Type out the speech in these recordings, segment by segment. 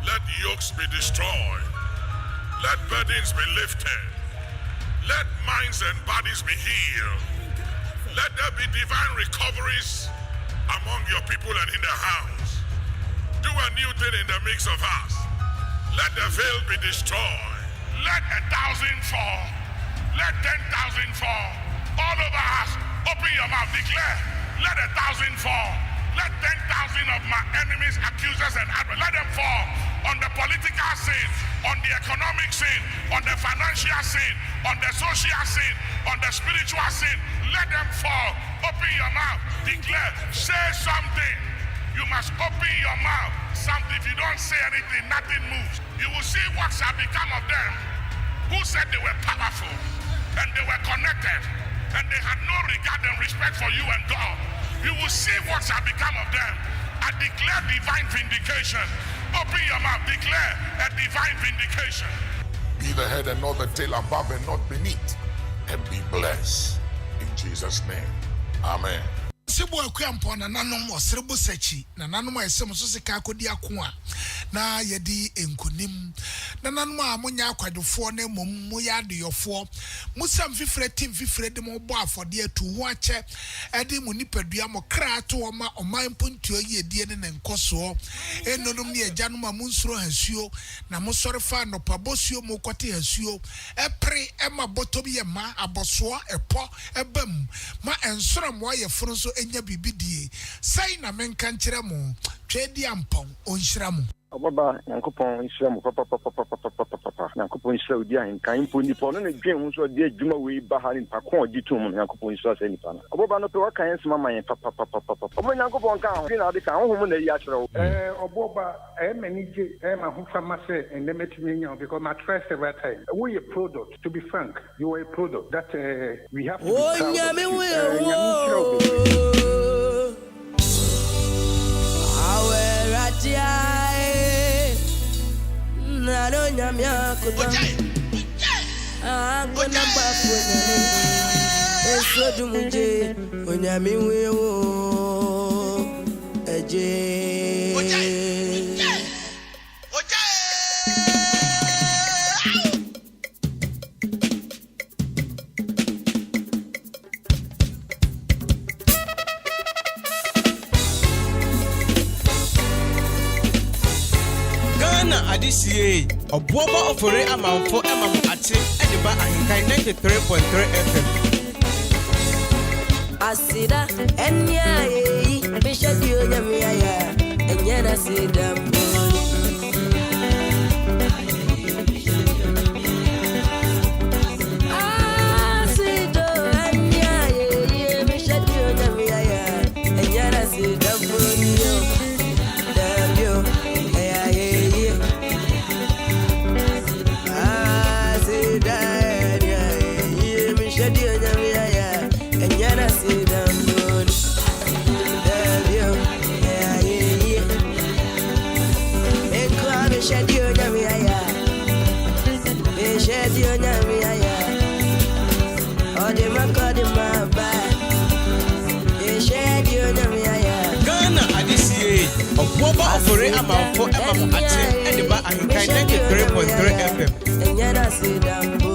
Let yokes be destroyed. Let burdens be lifted. Let minds and bodies be healed. Let there be divine recoveries among your people and in the house. Do a new thing in the midst of us. Let the veil be destroyed. Let 1,000 fall. Let 10,000 fall. All over us. Open your mouth. Declare. Let 1,000 fall. Let 10,000 of my enemies, accusers, and adversaries, let them fall on the political scene, on the economic scene, on the financial scene, on the social scene, on the spiritual scene. Let them fall. Open your mouth. Declare. Say something. You must open your mouth. Something. If you don't say anything, nothing moves. You will see what shall become of them who said they were powerful and they were connected and they had no regard and respect for you and God. You will see what shall become of them. I declare divine vindication. Open your mouth. Declare a divine vindication. Be the head and not the tail, above and not beneath, and be blessed. In Jesus' name. Amen. Sebo akwampo na nanom osrebo sachi na nanom ayesem so sika akodi ako a na yedi enkunim na nanom a munya akwadofo na mom ya adeyofo musam fifre tim fifre de mo bo afode atu ho ache edi mu nipadua mo krato oma oman pontuo yedie ne nkoso enonom ne ajanom a munsuro hasuo na musore fa no pabosuo mo kwate hasuo epre ema botom ye ma aboso epo ebam ma ensoro mo ayeforo so enya bibidie sai na menka nkyere mo twedi ampon onhyira mo Obuoba Yankopon Israel mo papa Yankopon Israel di AHENKAN nipa no na dwen ho so de adwuma we ba ha nipa ko odi tum no Yankopon Israel se nipa na Obuoba no pe wa kan sema man papa Obuoba Yankopon kan ho na de kan ho na yi a kyerɛ wo Obuoba many ma ho fama say and let me know because my trust several times we a product to be frank you are a product that we have to be Adisiye, Obuoba Ofori Amanfo Ate, Ediba AHENKAN933FM. Asida, Enya, Bishadio Yamia, Enyana Sida. Obuoba Ofori Amanfo Ate, Ediba AHENKAN933FM. Enyana Sidambo.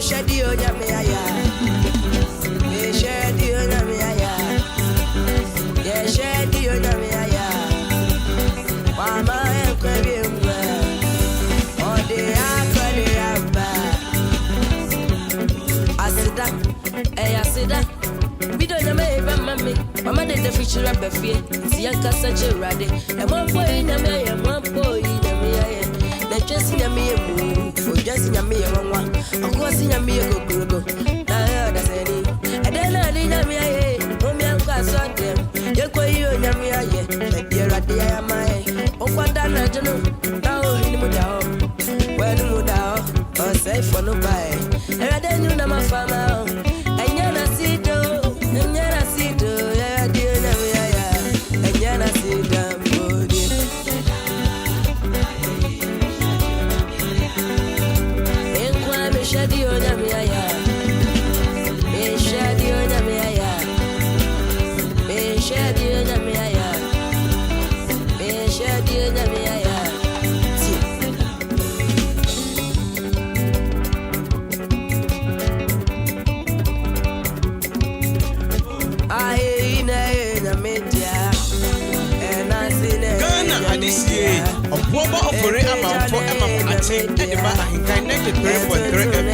Shadio Yamia, Shadio Yamia, yeah, Shadio Yamia, Mama and Quavium, or the Asida, we don't know, mammy, Mama did the feature of the fear, Sianka such a raddy, and one boy in a mayor, one boy in a mayor. Just in a mere moon, for just in a mere one, of course in a mere go. I heard any, and then I didn't me, Roman class on them. You're quite you and me, but you're at the am I. Oh, what na jono na o ni mu da o when mu da o say for no buy era de nu na ma fama o enya na sido ya de na me ya enya na sido body enkwa me shadi o na me ya me shadi o na me ya me shadi o na me ya me shadi o na me ya Obuoba Ofori Amanfo Ate Ediba AHENKAN933FM.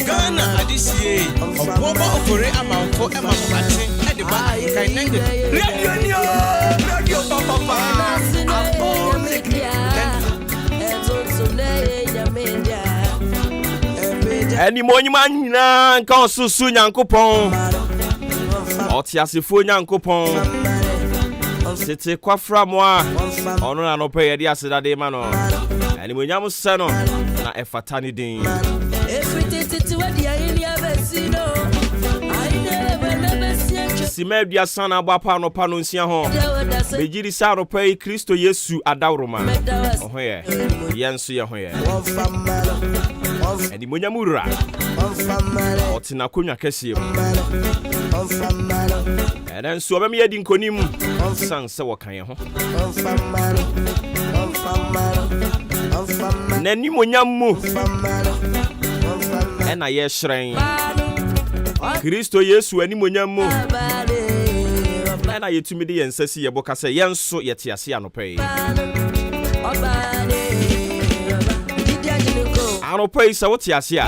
Ghana Adisie Obuoba Ofori Amanfo Ate Ediba AHENKAN933FM. Radio Papa. Any monument na kan susu nyankopon otiasefo nyankopon sete kwafra mo a ono na no pe ye dia sedade ma no ani monyam se no na efata ni din Simebia sana abapa no pa no nsia ho bejiri sa no pe Kristo Yesu adawroma oho ye yenso ye ho ye Edi monyamura otina konwa kese mu eden so obem yedi nkonim sanse wokan ye ho nani monyamu ena ye hyiren Kristo Yesu ani monyamu ena yetumi de yensasi ye boka se yenso yete ase anopai Anopai sa wote ase a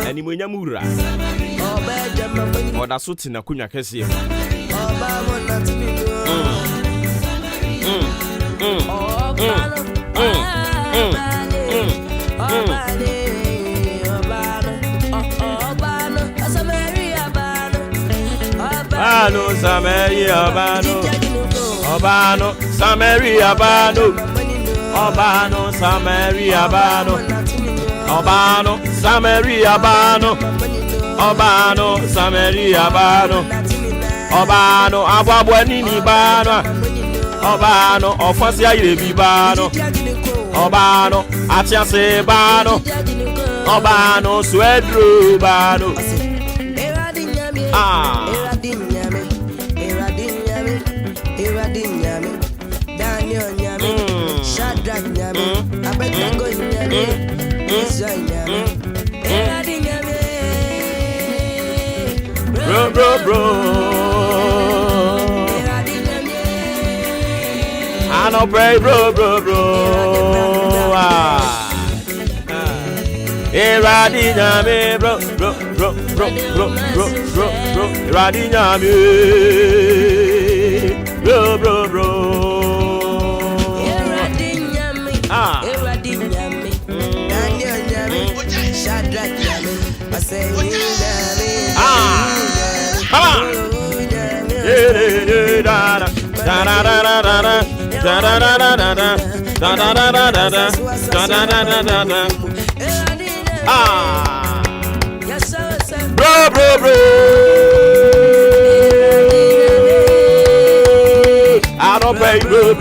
ani monyamura oda so tina konwa kese Obano Samaria Obano Samaria Obano Obano Samaria Obano Obano Samaria Obano Obano Samaria Obano Obano Abwabwani ni bano Obano Ofansi ayirebi bano Obano Atiase bano Obano Swedru bano Bro I no pray bro Eradinyame bro Eradinyame bro Eradinyame Daniel nyame Shadrach nyame I say Bro I don't pay bro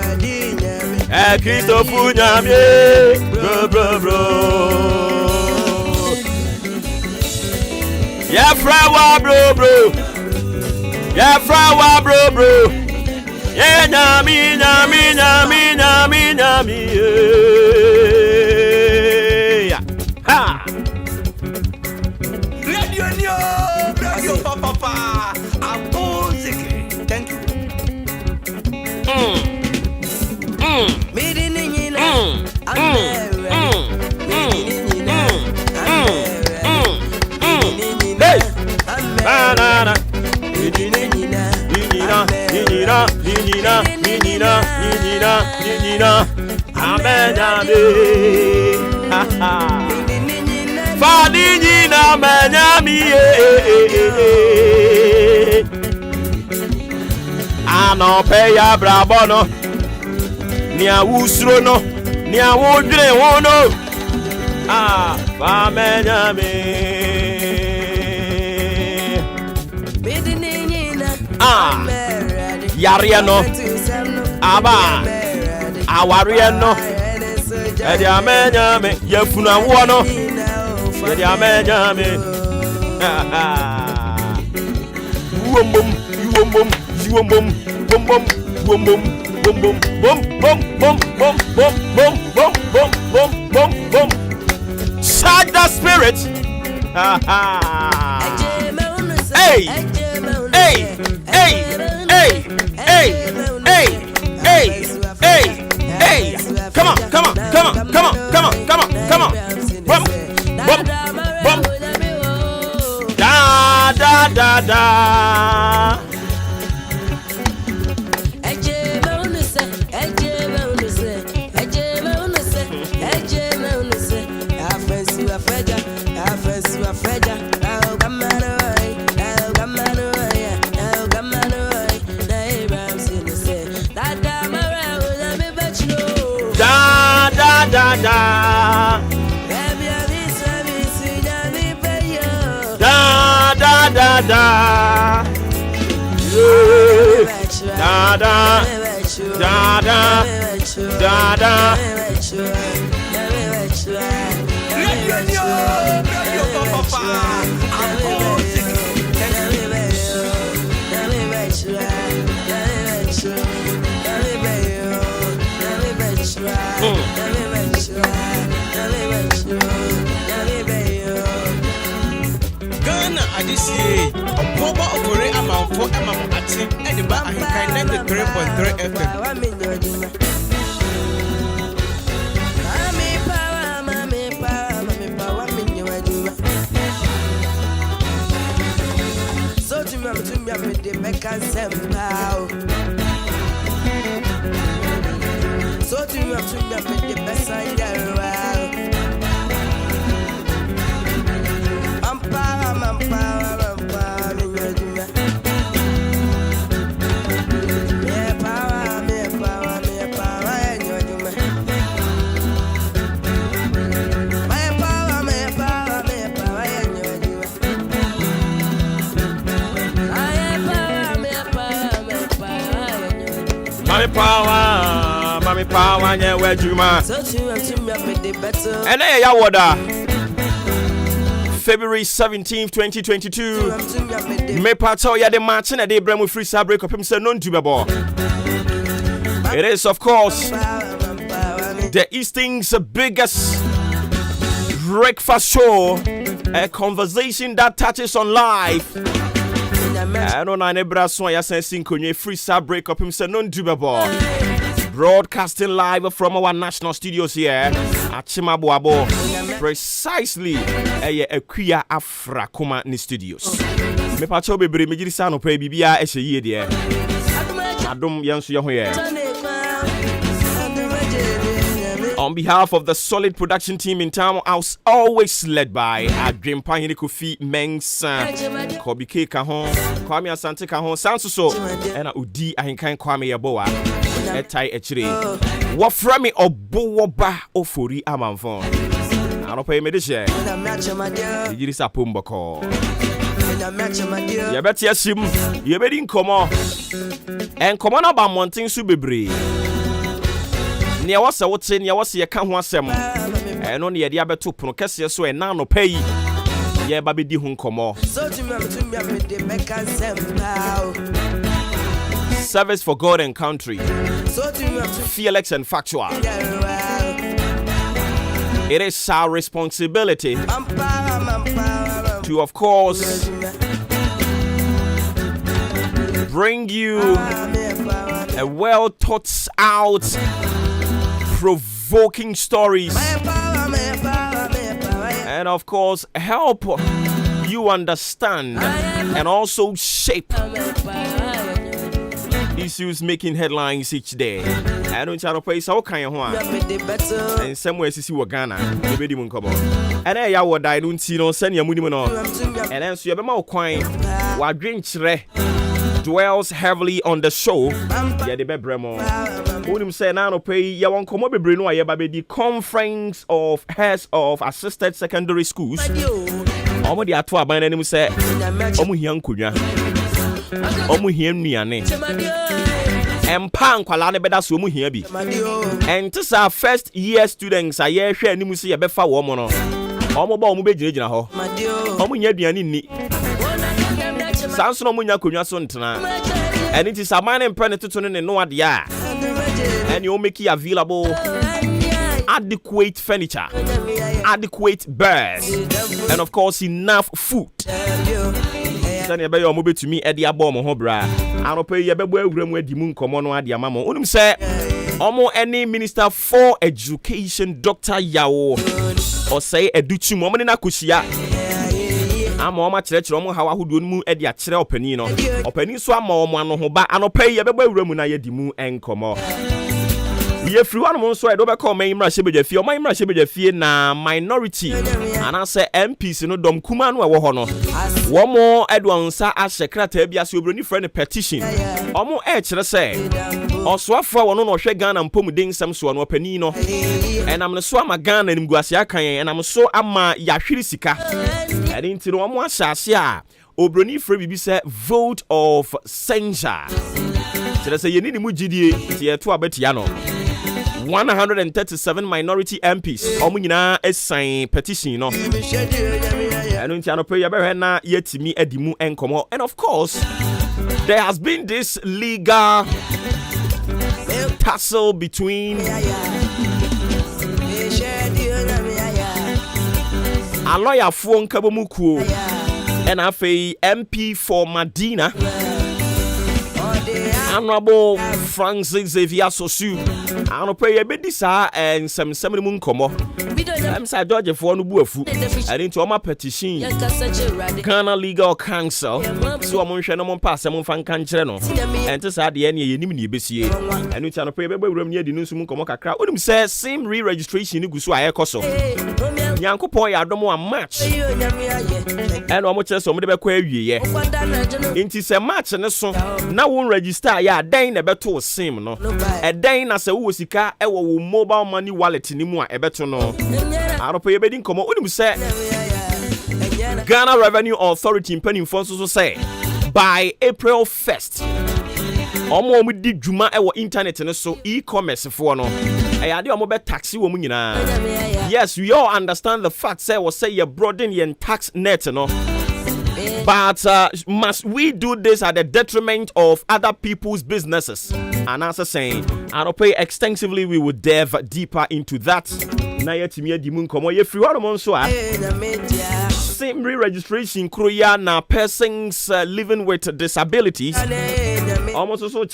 Ninyame Christophe nyame bro Yeah frawa bro Yeah nyame Ha Radio Papa. Thank you. Amenyame. Fadinina menyami. Anope ya brabono. Nia usro no. Nia wodre wono. Amenyame. Yariano. Aba. Awariano. Edi amenyame. Yefuna wono. Edi amenyame. Boom boom. Boom boom. Boom boom. Boom boom. Boom boom. Boom boom. Boom boom. Boom boom. Boom boom. Boom boom. Boom boom. Boom. Charge the spirit. Hey. Hey. Hey. Hey. Hey. Hey. Hey. Hey. Hey. Come on. Come on. Come on. Come on. Come on. Come on. Come on. Boom. Boom. Boom. Da da da da. Da da da da da Ghana Adisiye Obuoba Ofori Amanfo Ate Ediba AHENKAN933FM. So to me the Mecca Sempao. So to me the best I Mami power nye wejuma. Ene ya woda. February 17th, 2022. Me pato ya de match na de bremu free side break up him say non tubebo. It is of course the Easting's biggest breakfast show, a conversation that touches on life. I don't know nebra so ya sensing konye free side break up him say non tubebo. Broadcasting live from our national studios here at Chimabuabo, precisely Akuya Afra Kuma ni studios. Me pacho bebre me jirisa no pe bibia ehye yie de. Adom yanso ye ho ye. On behalf of the solid production team in town, I was always led by Adwempa Hene Kofi Mensah, Kobi K Kahon, Kwame Asante Kahon, Sansuso, and Udi Ahenkan Kwame Yaboa. Etai echire wofra me Obuoba Ofori Amanfo anopa me de share yiri sapomboko ye beti asim ye bedi nkomo enkomo na ba monten su bebre ne wose wote ne wose ye ka ho asem eno ne ye de abeto pono kese so na anopa yi ye ba bedi hu nkomo service for God and country, fearless and factual. It is our responsibility to, of course, bring you a well thought out, provoking stories, and of course, help you understand and also shape issues making headlines each day. I don't know if it's okay. And somewhere to see what Ghana, the baby moon come on. And I would die, don't see no send your money. And then so you have a coin while drink dwells heavily on the show. Yeah, the Bebremo. Unim say now no pay ya won komo bebre no aye ba be the conference of heads of assisted secondary schools. Omo di ato aban na nim say omo hia nkonwa. Omo hia nnuane. Empa nkwala ne beda so omo hia bi. And this are first year students aye hwe anim say ye befa wo mo no. Omo ba omo be gina ho. Omo nya aduane ni. Sanso no munya konwa so ntena. And it is a man and predator to no idea. And you make it available adequate furniture, adequate beds, and of course enough food. Send your baby mobile to me at the abom hobra. I don't pay your baby room where the moon come on at the mama. Unum say almost any minister for education, Dr. Yao, or say a duchum woman in Akushia. I'm on my church, Romo, how I would do mu at the actual penino. Or peninsula more one who back and pay your baby room when I had the moon and come on. Ye free one month so I don't call my Imra my Imra na minority. And I say MPs no dom kumanu wa hono. One more Edwan sa as secretary bi as obroni friend petition. Omo chere say oswafo wono no hwe Ghana mpomuden sam so no pani no. And I'm so ama Ghana nim guase akan and I'm so ama yahwiri sika. And into no omo asase a obroni free bibi say vote of censure. Chere say ye ni mu gidie tie to abetia no. 137 minority MPs omunyina assign petition no enu ntia no pray be na yetimi adimu enkomo. And of course there has been this legal tussle between a lawyer for Nkabomuku and a MP for Medina, Honorable Francis Xavier Sosu. I don't pray a bit this and some moon come up. I'm sad George for no buafu. I didn't my petition. Ghana Legal Council. So I'm on no pass some fan country no. And to say the end you need BCA. And we can pray baby room near the news moon come up. What say same re-registration you go so I coso. Yanko point I don't want match. And almost just some of the query. Into a match and so now won't register. Yeah, then a better same no. A then as a sika ewo mobile money wallet ni mu a ebeto no aropa ye bedin komo onim say Ghana Revenue Authority mpanimfo so say by April 1st omo di dwuma ewo internet no so e-commerce fo no ayade omo be taxi wo mu nyina. Yes, we all understand the fact say we say you broaden your tax net no. But must we do this at the detriment of other people's businesses? And as I saying, I'll pay extensively. We will delve deeper into that. Same re-registration, Korea na persons living with disabilities. Almost also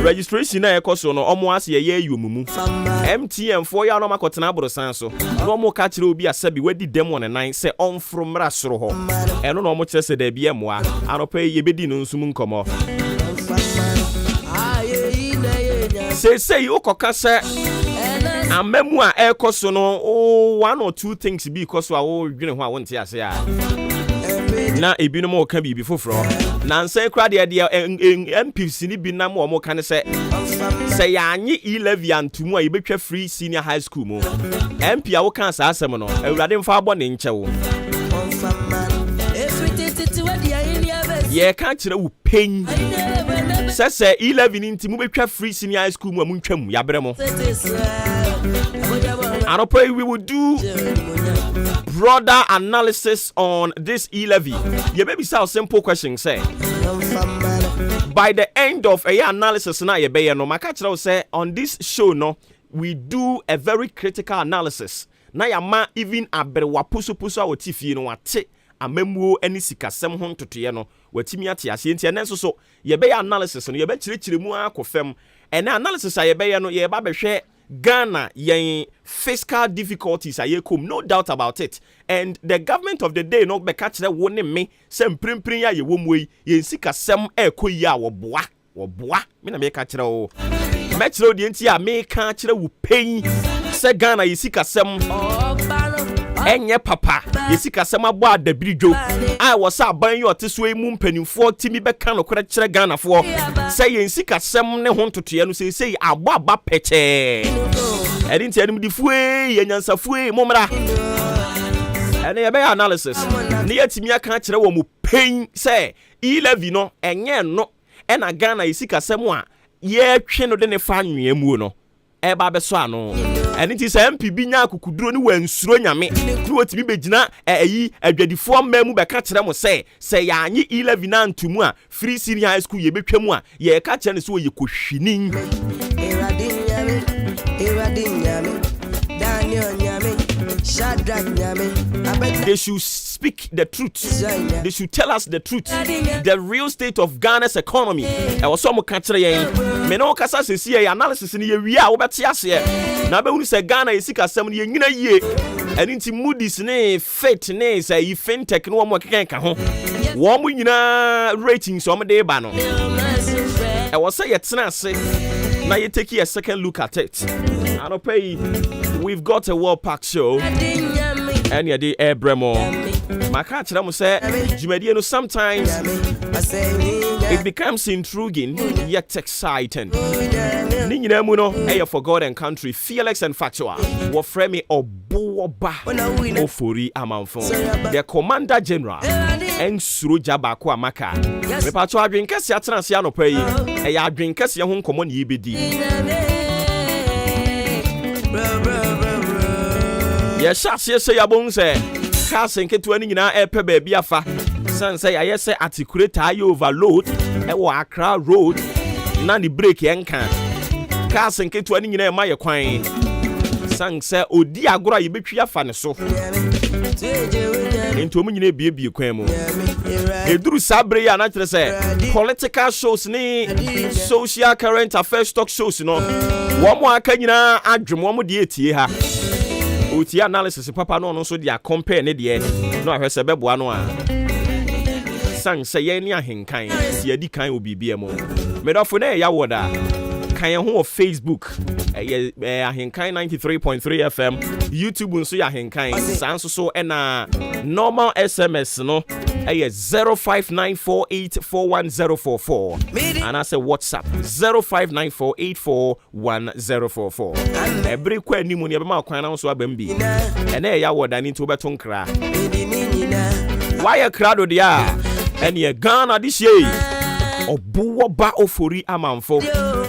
registration na ekoso no omo ase ye yumumu. MTN for ya no makotena abrosan so. No mo ka kire obi asabi wadi dem on nan se onfrom rasoro ho. Eno no mo kire se da bia moa. Anopa ye bedi no nsum nkomo. Say ukoka se amemu a ekoso no one or two things be because wa wo dwene ho a wonte ase a. Na ebi no mo ka bibi foforo na nsan kra de MPs ni bi na mo ka ne say ya anyi 11 antumu a yebetwa free senior high school mo MP a wo kan sa asem no awurade mfa abo ne nche wo ye ka kire wo pen say 11 intimu betwa free senior high school mo amuntwam ya bremo. I don't pray we will do broader analysis on this e-levy. Yeah, maybe say a simple question say. By the end of a year analysis na ye no maka say on this show no we do a very critical analysis. Na ya ma even aberewa pusu a wotifie no wate amemwo ani sikasem ho ntotoye no watimi ate ase ntia nenso so ye analysis no ye be kirikire mu akofem. And analysis ye no ye ba behwe Ghana yen fiscal difficulties ayekom, no doubt about it. And the government of the day no be catch that one me sem primprin ya ye womwe yen sika sem ekoyi a woboa me na me catch o metro de nti a me catch wo pain se Ghana ye sika sem enye papa yesika sema bo adabirijo I was aban yo teso emu mpanimfo timi beka no kora kire Ghana fo say yensika sem ne ho ntotoye no say abo aba peche edinti anim difue yenyansafue momra ene ye be analysis ne yatimi aka kire wo mu pain say 11 no enye no ena Ghana yesika sem a ye twe no de ne fa nwea mu no eba be so ano eni ti se MPB nya akukuduro ni wansuro nyame ni wotimi begina ayi adwadifo ammu be ka kire mo se ya anyi 11 na ntumu a free senior high school ye betwam a ye ka kire ne so ye kohwinin they should speak the truth. They should tell us the truth. The real state of Ghana's economy. I was so much me no kasa se see analysis ni ye wi a wo beti ase na be hu se Ghana yesika sam ni nyina yie and inti Moody's ne Fitch ne say fintech no mo keka ho wo mo nyina ratings o mo de ba no I was say yetena ase na you take a second look at it. I don't pay. We've got a World Park show and you're the air bremo. My catch say sometimes it becomes intriguing yet exciting. Nina Muno, air for God and country, fearless and factual. What frame Obuoba Ofori Amanfo, the Commander General, and Surujaba Kwamaka. The Pacho drink as Yatrasiano pay, a drink as your home common yibidi. Yes, yes, say abon say. Casting ke to any na epe baby afa. San say I say articulate tire overload. E wa Accra road. Na the break yen kan. Casting ke to any na ma ye kwan. San say odi agora ye betwi afa ne so. Into mu nyina bie kwan mu. Eduru sabre ya na kire say political shows ni social current affairs talk shows no. Wo mo aka nyina adwem wo mo de etie ha. Uti analysis papa no so dia compare ne de no ahwese beboa no a san say ye ni ahenkan ye di kan obibia mo medofo na ya woda kan ye ho Facebook AHENKAN933FM YouTube nso ya ahenkan san so na normal SMS no 0594841044 and I say WhatsApp 0594841044 every kwa ni mu ne be ma kwan na so abam bi ene ya woda ni to beton kra why kra do dia ene Ghana this year Obuoba Ofori Amanfo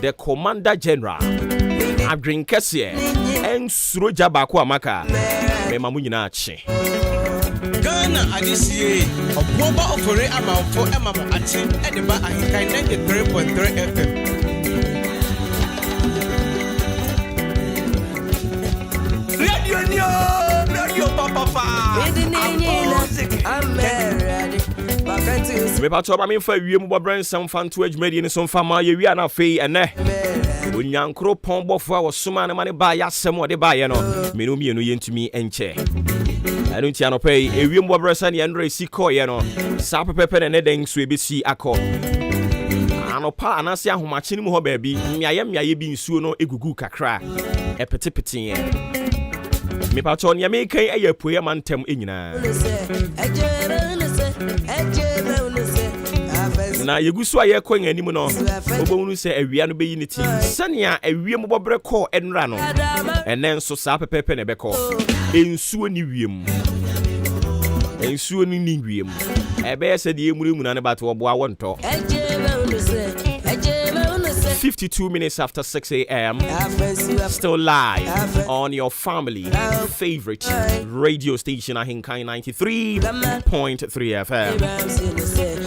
the Commander General Adrinkese en Surujaba Kwamaka me mamu nyina ache Ghana adisiye Obuoba Ofori Amanfo emamo ache edeba AHENKAN933FM Radio papa I'm ready. Me pa to ba me fa wiem bo brand sam fan to adwumadi ni so fa ma ye wi ana fei ene onyankro pon bofo a wo soma ne mane ba ya sem o de ba ye no me no mienu ye ntumi enche anu ntia no pay ewiem bo brand san ye ndre siko ye no sa pepepe ne den so ebesi akọ anopa anase ahomache ni mu ho ba bi miaye bi nsuo no egugu kakra epetepete ye me pa to ne me kan ayapoye mantem enyina na yegusu aye kwen anim no obonu se awia no beyi niti sania awiem bobre ko enra no enen so sa pepepe ne beko ensuo ni wiem ensuo ni wiem ebe se de emuru na ne bato obo awonto 52 minutes after 6 a.m. Still live on your family favorite radio station AHENKAN933.3 FM.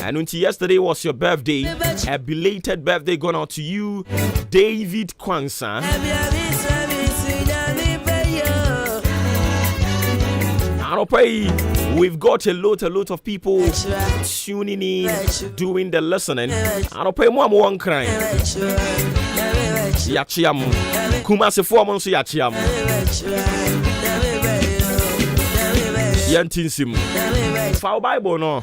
And until yesterday was your birthday, a belated birthday going out to you, David Kwansa. We've got a lot of people tuning in, doing the listening. I don't pay more one crying. Yachiam. Kumasi for months Yachiam. Yantinsim. Foul Bible no.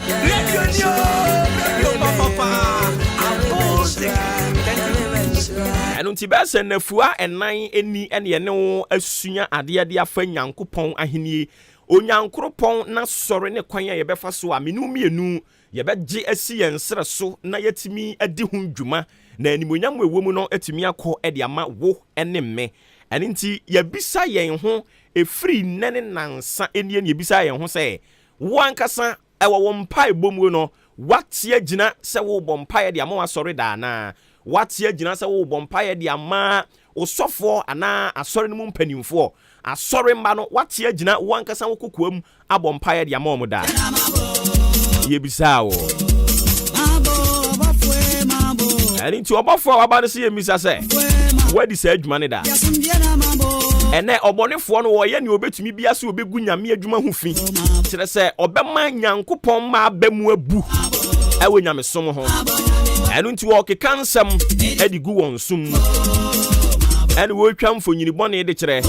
And until best and the fua and 9 any and no a senior adia dia friend Yankupon ahini. Onyankropon na sore ne kwan ya yebefa so a menu mienu yebegye asi ensere so na yetimi adi hu dwuma na animonyam wewom no etimi akọ ede ama wo ene me ene nti yebisa yen ho efri nene nansa enie ne yebisa yen ho se wo ankasa ewo wo mpai bomu no watie agina se wo bompai de ama wasore da na watie agina se wo bompai de ama osofo ana asore no mpanimfo asore mba no watie agina wo ankasa wo kokoam abompaye de ama omuda yebisa wo ani ti obofo aba no se yemisa se wadi sa adwuma ne da ene obonefo no wo ye ne obetumi bia se obegu nyame adwuma hu fi kire se obema nyankopon ma abemu abu ewe nyame som ho enu nti wo kekansam edigu won sum ene wo twam fonyini bone de kire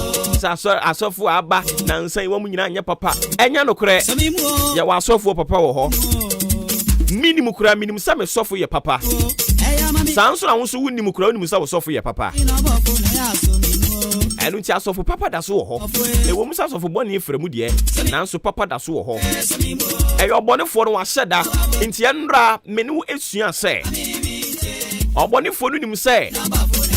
asofo aba na nsan wo nyina anya papa enya no kure ya wa asofo papa wo ho minimum kura minimum sa me sofo ye papa sanso na wonso wunnim kura wunnim sa wo sofo ye papa enu nti asofo papa da so wo ho e wo musa asofo bone efremu de nanso papa da so wo ho e yo bone fo no wa hyeda nti enra menu esua se obone fo no nim se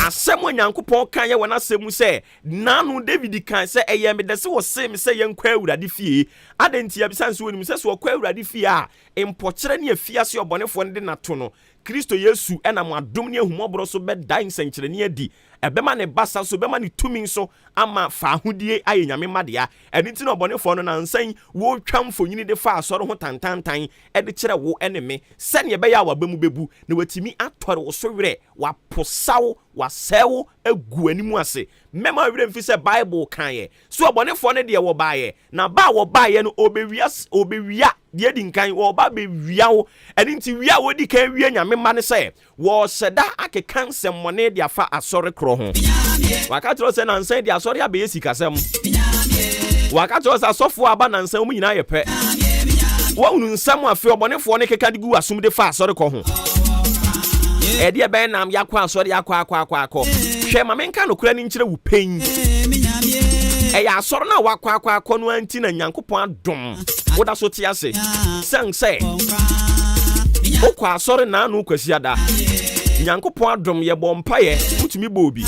asem Onyankopon kan ye wona asem se nanu David kan se eye me de se wo se me se ye nkwa awurade fie adenti ya bisanse wonim se so kwa awurade fie a empokere ne afia se obonefo nde nato no Kristo Yesu ena mo adom ne ahumobro so be dan sankire ne adi ebema ne basa so bema ne tumi so ama fa ahodie aye nyame madea eni ti no obonefo no na nsan wo twam fonyini de fa asoro ho tantantan e de kire wo ene me se ne be ya wa bemu bebu na watimi atore wo so were wa posawo wa sewo egu animu ase mema were mfi se Bible kan ye so obonefo ne de wo baaye na ba wo baaye no obewia de di nkan wo ba be wia wo eni nti wia wo di kan wia nyame ma ne se wo seda akekan semmone de afa asore kro ho wakatro se na nsan de asore abe sikasem wakatro se asofo aba na nsan mu nyina ye pe wo unu nsam afi obonefo ne keka de gu asum de fa asore kro ho edi ebe nam yakwa asore yakwa hwe ma menka no kura ni nkire wo pen ya asore na wakwa no anti na Nyankopon adom woda so ti ase sense okwa asore na anu kwasi ada Nyankopon adom ye bompaye mutumi bobi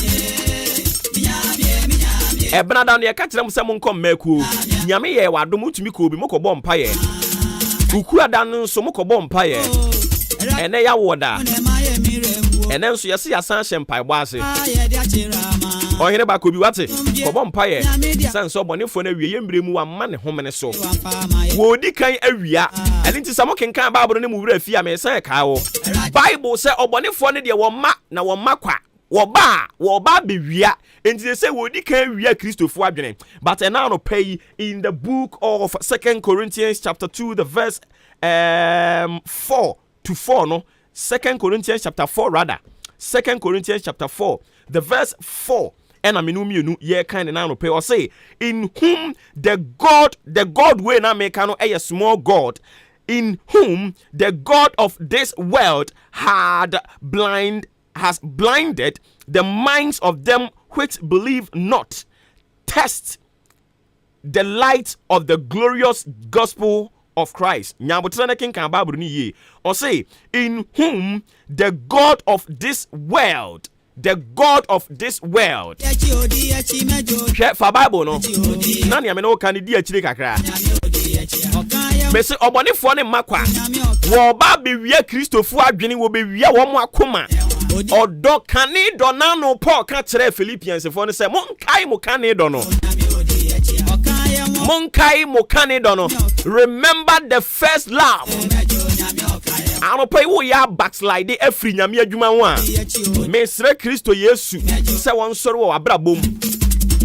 ebrada no ye ka kire mo se mo nkom maku nyame ye wadom mutumi ko obi moko bompaye uku ada no so moko bompaye ene ya woda ene nso yesi yasan hempai bo ase ohere ba ko bi wate ko bompaye sense obonefo na wie yembremu wa ma ne homene so wo di kan awia ene nti samo kenkan Bible ne mu wura afia me san ka wo Bible say obonefo ne de wo ma na wo makwa wo ba be wia enti say wo di kan wia Christopher adwene but now no pay in the book of 2 Corinthians chapter 2 the verse 4 to 4 no 2 Corinthians chapter 4 rather 2 Corinthians chapter 4 the verse 4 and aminumienu ye kind na no pay or say in whom the God way na make no a small God in whom the God of this world has blinded the minds of them which believe not. Test the light of the glorious gospel of Christ. Nyabotrana king kan Bible ni ye. Or say, in whom the God of this world. The God of this world. For Bible no. Nani ameno kanidi achire kakra. Mese obonefo ne makwa. Wo ba be wia Christopher adwene wo be wia wo mo akoma. Odo kane do na no Paul ka kire Philippians fo ne se monkai mo kane do no. Monkai mo kane do no. Remember the first love. Anopai wo ya backslide afri nyame adwuma ho a. Mesre Kristo Yesu se won soro wo abrabom.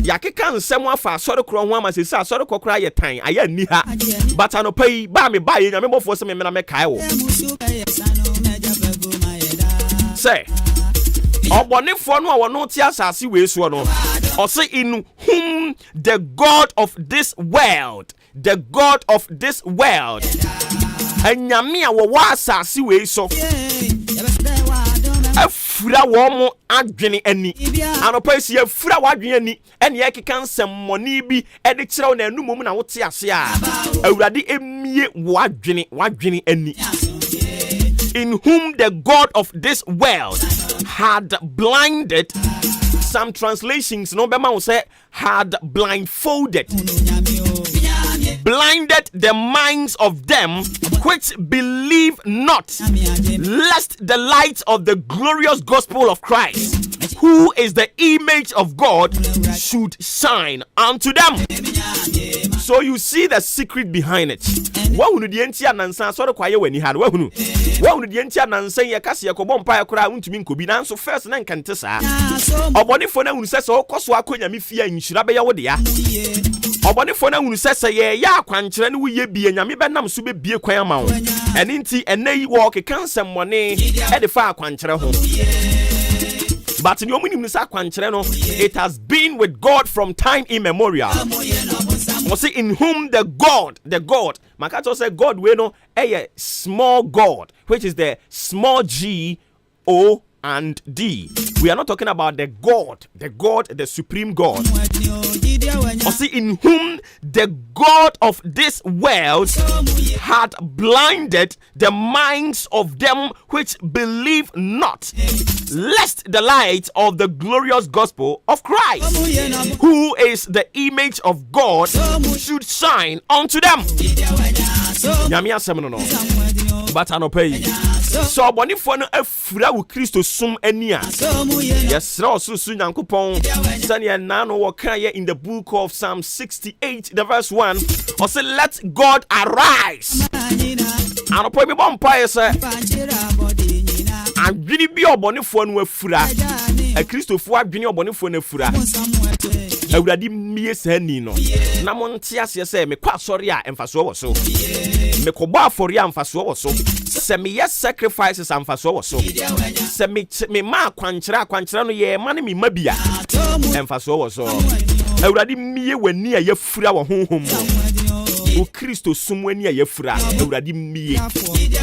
Yakeka nsem afa asore kro ho ama se asore kokora ye tan aya ni ha. But anopai ba me ba ye nyame bofo se me na me kai wo. Say Obonefo no a wono te asase we so no. Ose in whom the God of this world, anyame a wo asase we so. Afura wo mo adwene ani. Anopa esi afura wadwene ani ene ye keka nsemmoni bi e de kire wo na anumom na wo te ase a. Awurade emie wadwene ani. In whom the God of this world had blinded, some translations no bema will say had blindfolded, blinded the minds of them which believe not, lest the light of the glorious gospel of Christ, who is the image of God, should shine unto them. So you see the secret behind it. Wahunu di enti anansa so de kwaye wani ha wahunu di enti anansa ye kase ye kobom pa yakora untumi nkobi nanso first na nkante saa obonefo na hunu sese okoso akonya me fia nhyira be ye wo de ya obonefo na hunu sese ye ya akwankyere ne wo ye bie nyame be nam so be bie kwan ama wo ene nti enayi wo kekansem mone e de fa akwankyere ho. But in your minimum, it has been with God from time immemorial. See, in whom the God, Makato said God, we know a small God, which is the small G, O, and D. We are not talking about the God, the supreme God. See, in whom the God of this world had blinded the minds of them which believe not, lest the light of the glorious gospel of Christ, who is the image of God, should shine unto them. But I no pay. So bonifo no afura wo Kristo sum ani a. Yes, so Nyankopon sanya na no wo kan in the book of Psalm 68 the verse 1. Or say let God arise. And pray me bon pie say. Adwini bi obonifo no afura. A Kristofo adwini obonifo no afura. Awurade mie sani no. Na monte ase say me kwa sori a emfaso wo so. Me kobo afori a emfaso wo so. Se me yes sacrifices emfaso wo so. Se me ma kwankyera no ye ma ne me mabia. Emfaso wo so. Awurade mie wani a yafura wo honhom. O Kristo sumwani a yafura. Awurade mie.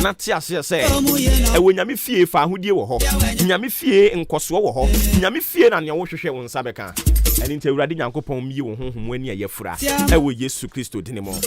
Na te ase say e wo nyame fie fa ahodie wo ho. Nyame fie nkoso wo ho. Nyame fie na ne wo hwehwe wo nsa beka. And in Awurade Nyankopon mie wo honhom wani a yafura. E wo Yesu Kristo dinimo.